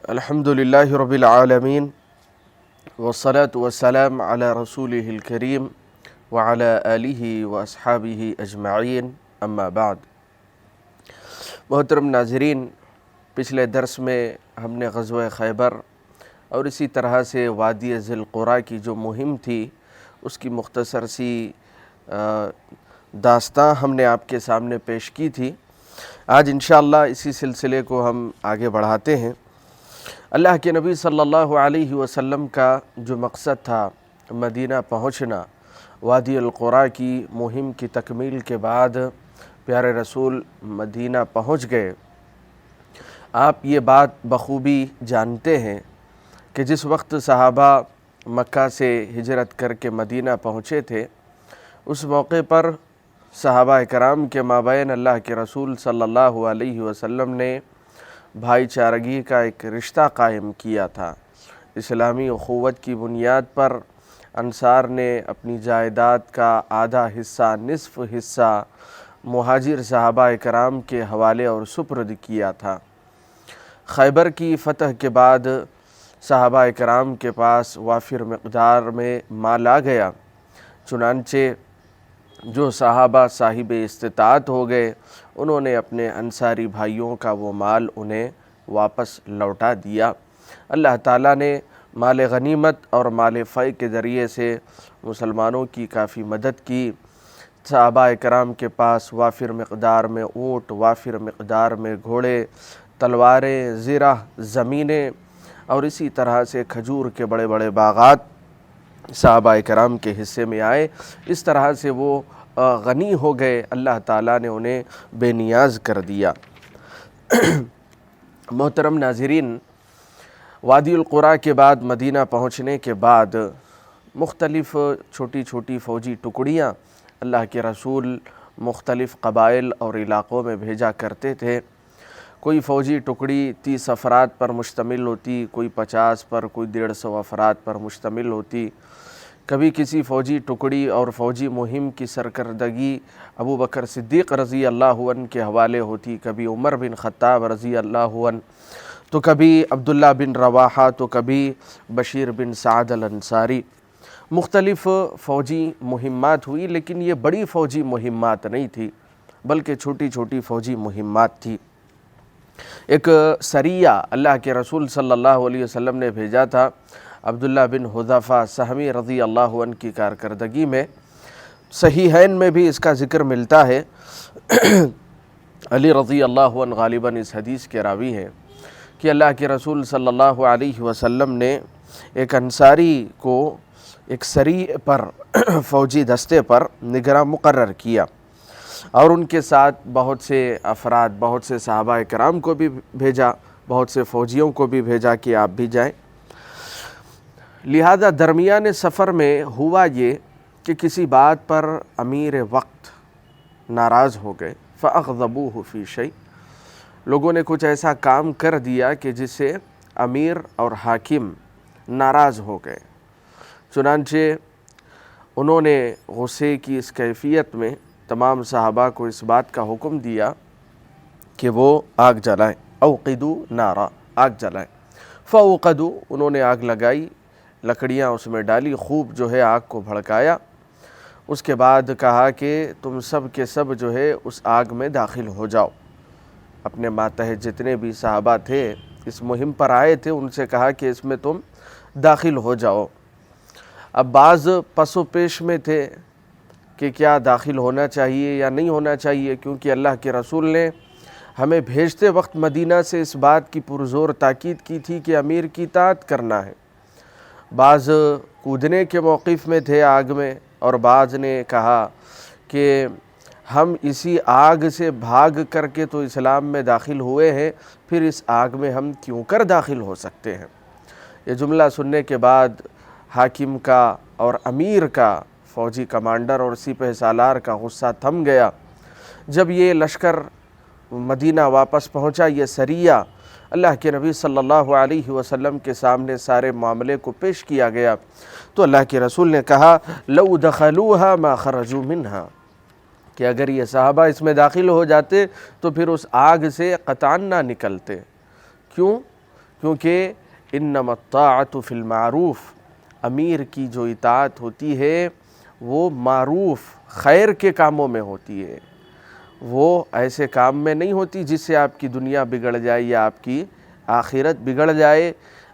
الحمدللہ رب العالمین والصلاة والسلام علی رسولہ الکریم وعلی آلہ واصحابہ اجمعین اما بعد۔ محترم ناظرین، پچھلے درس میں ہم نے غزوہ خیبر اور اسی طرح سے وادی ذی القریٰ کی جو مہم تھی اس کی مختصر سی داستاں ہم نے آپ کے سامنے پیش کی تھی۔ آج انشاءاللہ اسی سلسلے کو ہم آگے بڑھاتے ہیں۔ اللہ کے نبی صلی اللہ علیہ وسلم کا جو مقصد تھا مدینہ پہنچنا، وادی القریٰ کی مہم کی تکمیل کے بعد پیارے رسول مدینہ پہنچ گئے۔ آپ یہ بات بخوبی جانتے ہیں کہ جس وقت صحابہ مکہ سے ہجرت کر کے مدینہ پہنچے تھے، اس موقع پر صحابہ کرام کے مابین اللہ کے رسول صلی اللہ علیہ وسلم نے بھائی چارگی کا ایک رشتہ قائم کیا تھا۔ اسلامی اخوت کی بنیاد پر انصار نے اپنی جائیداد کا آدھا حصہ، نصف حصہ مہاجر صحابہ کرام کے حوالے اور سپرد کیا تھا۔ خیبر کی فتح کے بعد صحابہ کرام کے پاس وافر مقدار میں مال آ گیا، چنانچہ جو صحابہ صاحب استطاعت ہو گئے انہوں نے اپنے انصاری بھائیوں کا وہ مال انہیں واپس لوٹا دیا۔ اللہ تعالیٰ نے مال غنیمت اور مال فیء کے ذریعے سے مسلمانوں کی کافی مدد کی۔ صحابہ کرام کے پاس وافر مقدار میں اونٹ، وافر مقدار میں گھوڑے، تلواریں، زرہ، زمینیں اور اسی طرح سے کھجور کے بڑے بڑے باغات صحابہ کرام کے حصے میں آئے۔ اس طرح سے وہ غنی ہو گئے، اللہ تعالیٰ نے انہیں بے نیاز کر دیا۔ محترم ناظرین، وادی القریٰ کے بعد مدینہ پہنچنے کے بعد مختلف چھوٹی چھوٹی فوجی ٹکڑیاں اللہ کے رسول مختلف قبائل اور علاقوں میں بھیجا کرتے تھے۔ کوئی فوجی ٹکڑی 30 افراد پر مشتمل ہوتی، کوئی 50 پر، کوئی 150 افراد پر مشتمل ہوتی۔ کبھی کسی فوجی ٹکڑی اور فوجی مہم کی سرکردگی ابو بکر صدیق رضی اللہ عنہ کے حوالے ہوتی، کبھی عمر بن خطاب رضی اللہ عنہ، تو کبھی عبداللہ بن رواحہ، تو کبھی بشیر بن سعد الانصاری۔ مختلف فوجی مہمات ہوئی، لیکن یہ بڑی فوجی مہمات نہیں تھی بلکہ چھوٹی چھوٹی فوجی مہمات تھی۔ ایک سریہ اللہ کے رسول صلی اللہ علیہ وسلم نے بھیجا تھا عبداللہ بن حذیفہ سہمی رضی اللہ عنہ کی کارکردگی میں۔ صحیحین میں بھی اس کا ذکر ملتا ہے۔ علی رضی اللہ عنہ غالباً اس حدیث کے راوی ہیں کہ اللہ کے رسول صلی اللہ علیہ وسلم نے ایک انصاری کو ایک سری پر فوجی دستے پر نگراں مقرر کیا اور ان کے ساتھ بہت سے افراد، بہت سے صحابہ کرام کو بھی بھیجا، بہت سے فوجیوں کو بھی بھیجا کہ آپ بھی جائیں۔ لہذا درمیان سفر میں ہوا یہ کہ کسی بات پر امیر وقت ناراض ہو گئے، فَأَغْضَبُوهُ فِي شَيْءٍ، لوگوں نے کچھ ایسا کام کر دیا کہ جس سے امیر اور حاکم ناراض ہو گئے۔ چنانچہ انہوں نے غصے کی اس کیفیت میں تمام صحابہ کو اس بات کا حکم دیا کہ وہ آگ جلائیں، اوقدوا نارا، آگ جلائیں۔ فاوقدوا، انہوں نے آگ لگائی، لکڑیاں اس میں ڈالی، خوب جو ہے آگ کو بھڑکایا۔ اس کے بعد کہا کہ تم سب کے سب جو ہے اس آگ میں داخل ہو جاؤ۔ اپنے ماتحت جتنے بھی صحابہ تھے اس مہم پر آئے تھے ان سے کہا کہ اس میں تم داخل ہو جاؤ۔ اب بعض پس و پیش میں تھے کہ کیا داخل ہونا چاہیے یا نہیں ہونا چاہیے، کیونکہ اللہ کے رسول نے ہمیں بھیجتے وقت مدینہ سے اس بات کی پرزور تاکید کی تھی کہ امیر کی اطاعت کرنا ہے۔ بعض کودنے کے موقف میں تھے آگ میں، اور بعض نے کہا کہ ہم اسی آگ سے بھاگ کر کے تو اسلام میں داخل ہوئے ہیں، پھر اس آگ میں ہم کیوں کر داخل ہو سکتے ہیں۔ یہ جملہ سننے کے بعد حاکم کا اور امیر کا، فوجی کمانڈر اور سپہ سالار کا غصہ تھم گیا۔ جب یہ لشکر مدینہ واپس پہنچا، یہ سریہ اللہ کے نبی صلی اللہ علیہ وسلم کے سامنے سارے معاملے کو پیش کیا گیا تو اللہ کے رسول نے کہا لو دخلوها ما خرجوا منها، کہ اگر یہ صحابہ اس میں داخل ہو جاتے تو پھر اس آگ سے قطعاً نہ نکلتے۔ کیوں؟ کیونکہ انما الطاعۃ فی المعروف، امیر کی جو اطاعت ہوتی ہے وہ معروف خیر کے کاموں میں ہوتی ہے، وہ ایسے کام میں نہیں ہوتی جس سے آپ کی دنیا بگڑ جائے یا آپ کی آخرت بگڑ جائے،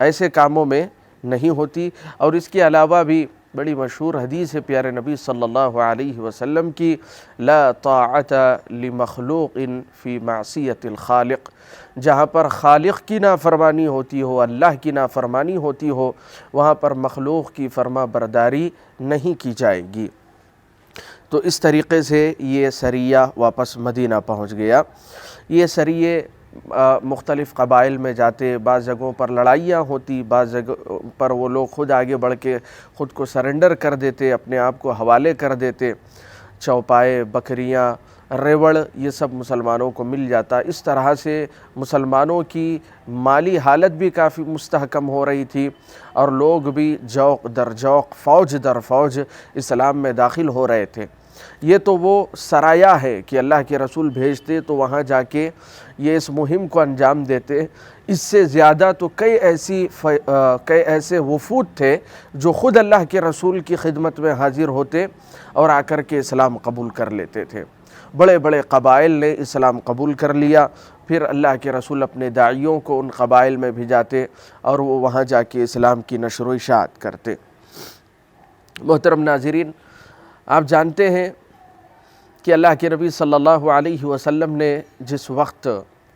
ایسے کاموں میں نہیں ہوتی۔ اور اس کے علاوہ بھی بڑی مشہور حدیث ہے پیارے نبی صلی اللہ علیہ وسلم کی، لا طاعت لمخلوق فی معصیت الخالق، جہاں پر خالق کی نافرمانی ہوتی ہو، اللہ کی نافرمانی ہوتی ہو، وہاں پر مخلوق کی فرما برداری نہیں کی جائے گی۔ تو اس طریقے سے یہ سریہ واپس مدینہ پہنچ گیا۔ یہ سریے مختلف قبائل میں جاتے، بعض جگہوں پر لڑائیاں ہوتی، بعض جگہ پر وہ لوگ خود آگے بڑھ کے خود کو سرنڈر کر دیتے، اپنے آپ کو حوالے کر دیتے، چوپائے، بکریاں، ریوڑ، یہ سب مسلمانوں کو مل جاتا۔ اس طرح سے مسلمانوں کی مالی حالت بھی کافی مستحکم ہو رہی تھی، اور لوگ بھی جوق در جوق، فوج در فوج اسلام میں داخل ہو رہے تھے۔ یہ تو وہ سرایہ ہے کہ اللہ کے رسول بھیجتے تو وہاں جا کے یہ اس مہم کو انجام دیتے۔ اس سے زیادہ تو کئی ایسے وفود تھے جو خود اللہ کے رسول کی خدمت میں حاضر ہوتے اور آ کر کے اسلام قبول کر لیتے تھے۔ بڑے بڑے قبائل نے اسلام قبول کر لیا، پھر اللہ کے رسول اپنے داعیوں کو ان قبائل میں بھیجاتے اور وہ وہاں جا کے اسلام کی نشر و اشاعت کرتے۔ محترم ناظرین، آپ جانتے ہیں کہ اللہ کے نبی صلی اللہ علیہ وسلم نے جس وقت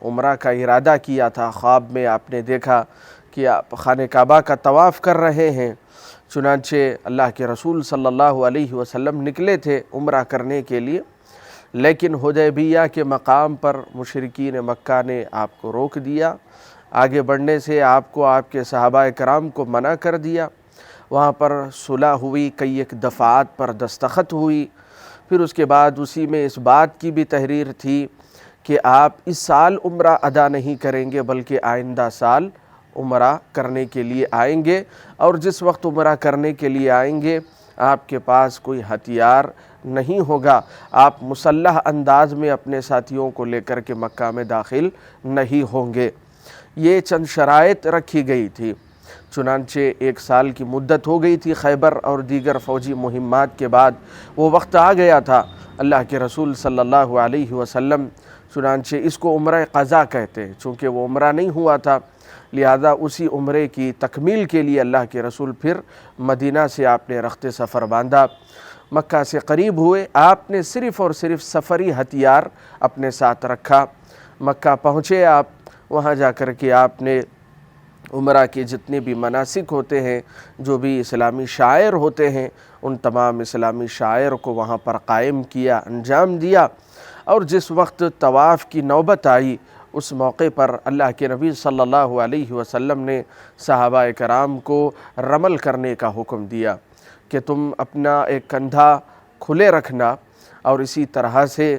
عمرہ کا ارادہ کیا تھا، خواب میں آپ نے دیکھا کہ آپ خانہ کعبہ کا طواف کر رہے ہیں، چنانچہ اللہ کے رسول صلی اللہ علیہ وسلم نکلے تھے عمرہ کرنے کے لیے، لیکن حدیبیہ کے مقام پر مشرکین مکہ نے آپ کو روک دیا، آگے بڑھنے سے آپ کو، آپ کے صحابہ کرام کو منع کر دیا۔ وہاں پر صلح ہوئی، کئی ایک دفعات پر دستخط ہوئی، پھر اس کے بعد اسی میں اس بات کی بھی تحریر تھی کہ آپ اس سال عمرہ ادا نہیں کریں گے بلکہ آئندہ سال عمرہ کرنے کے لیے آئیں گے، اور جس وقت عمرہ کرنے کے لیے آئیں گے آپ کے پاس کوئی ہتھیار نہیں ہوگا، آپ مسلح انداز میں اپنے ساتھیوں کو لے کر کے مکہ میں داخل نہیں ہوں گے۔ یہ چند شرائط رکھی گئی تھی۔ چنانچہ 1 سال کی مدت ہو گئی تھی خیبر اور دیگر فوجی مہمات کے بعد، وہ وقت آ گیا تھا۔ اللہ کے رسول صلی اللہ علیہ وسلم چنانچہ اس کو عمرہ قضا کہتے ہیں، چونکہ وہ عمرہ نہیں ہوا تھا، لہذا اسی عمرے کی تکمیل کے لیے اللہ کے رسول پھر مدینہ سے آپ نے رخت سفر باندھا، مکہ سے قریب ہوئے۔ آپ نے صرف اور صرف سفری ہتھیار اپنے ساتھ رکھا، مکہ پہنچے آپ، وہاں جا کر کے آپ نے عمرہ کے جتنے بھی مناسک ہوتے ہیں، جو بھی اسلامی شعائر ہوتے ہیں، ان تمام اسلامی شعائر کو وہاں پر قائم کیا، انجام دیا، اور جس وقت طواف کی نوبت آئی اس موقع پر اللہ کے نبی صلی اللہ علیہ وسلم نے صحابہ کرام کو رمل کرنے کا حکم دیا کہ تم اپنا ایک کندھا کھلے رکھنا، اور اسی طرح سے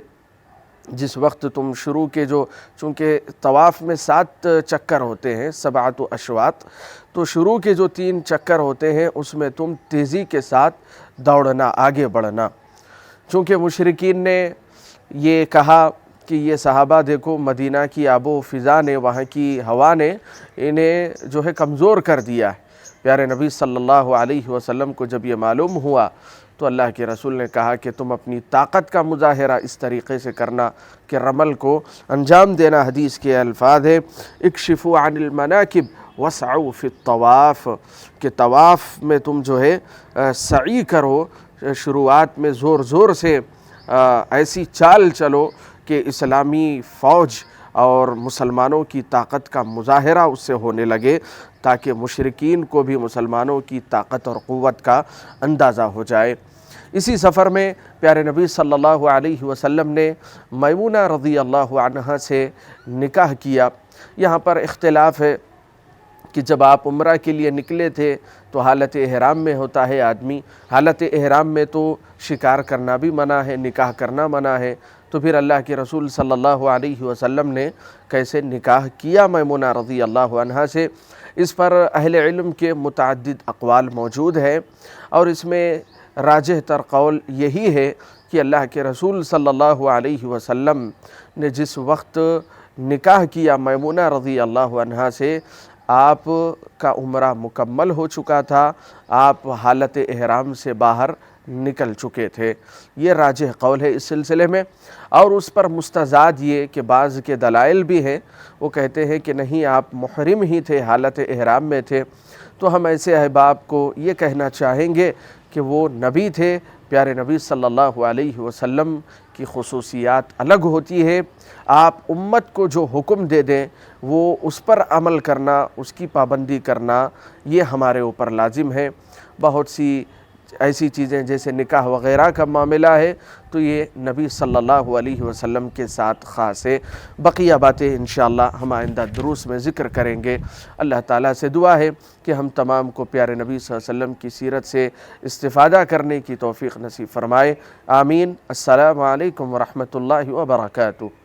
جس وقت تم شروع کے چونکہ طواف میں 7 چکر ہوتے ہیں، 7 اشواط، تو شروع کے جو 3 چکر ہوتے ہیں اس میں تم تیزی کے ساتھ دوڑنا، آگے بڑھنا، چونکہ مشرکین نے یہ کہا کہ یہ صحابہ دیکھو مدینہ کی آب و فضا نے، وہاں کی ہوا نے انہیں جو ہے کمزور کر دیا ہے۔ پیارے نبی صلی اللہ علیہ وسلم کو جب یہ معلوم ہوا تو اللہ کے رسول نے کہا کہ تم اپنی طاقت کا مظاہرہ اس طریقے سے کرنا کہ رمل کو انجام دینا۔ حدیث کے الفاظ ہے اکشفوا عن المناکب وسعوا فی الطواف، کہ طواف میں تم جو ہے سعی کرو، شروعات میں زور زور سے ایسی چال چلو کہ اسلامی فوج اور مسلمانوں کی طاقت کا مظاہرہ اس سے ہونے لگے، تاکہ مشرکین کو بھی مسلمانوں کی طاقت اور قوت کا اندازہ ہو جائے۔ اسی سفر میں پیارے نبی صلی اللہ علیہ وسلم نے میمونہ رضی اللہ عنہا سے نکاح کیا۔ یہاں پر اختلاف ہے کہ جب آپ عمرہ کے لیے نکلے تھے تو حالت احرام میں ہوتا ہے آدمی، حالت احرام میں تو شکار کرنا بھی منع ہے، نکاح کرنا منع ہے، تو پھر اللہ کے رسول صلی اللہ علیہ وسلم نے کیسے نکاح کیا میمونہ رضی اللہ عنہا سے؟ اس پر اہل علم کے متعدد اقوال موجود ہے، اور اس میں راجح تر قول یہی ہے کہ اللہ کے رسول صلی اللہ علیہ وسلم نے جس وقت نکاح کیا میمونہ رضی اللہ عنہا سے، آپ کا عمرہ مکمل ہو چکا تھا، آپ حالت احرام سے باہر نکل چکے تھے۔ یہ راجح قول ہے اس سلسلے میں، اور اس پر مستزاد یہ کہ بعض کے دلائل بھی ہیں، وہ کہتے ہیں کہ نہیں، آپ محرم ہی تھے، حالت احرام میں تھے، تو ہم ایسے احباب کو یہ کہنا چاہیں گے کہ وہ نبی تھے، پیارے نبی صلی اللہ علیہ وسلم کی خصوصیات الگ ہوتی ہے۔ آپ امت کو جو حکم دے دیں وہ اس پر عمل کرنا، اس کی پابندی کرنا، یہ ہمارے اوپر لازم ہے۔ بہت سی ایسی چیزیں جیسے نکاح وغیرہ کا معاملہ ہے تو یہ نبی صلی اللہ علیہ وسلم کے ساتھ خاص ہے۔ بقیہ باتیں انشاءاللہ ہم آئندہ دروس میں ذکر کریں گے۔ اللہ تعالیٰ سے دعا ہے کہ ہم تمام کو پیارے نبی صلی اللہ علیہ وسلم کی سیرت سے استفادہ کرنے کی توفیق نصیب فرمائے۔ آمین۔ السلام علیکم ورحمۃ اللہ وبرکاتہ۔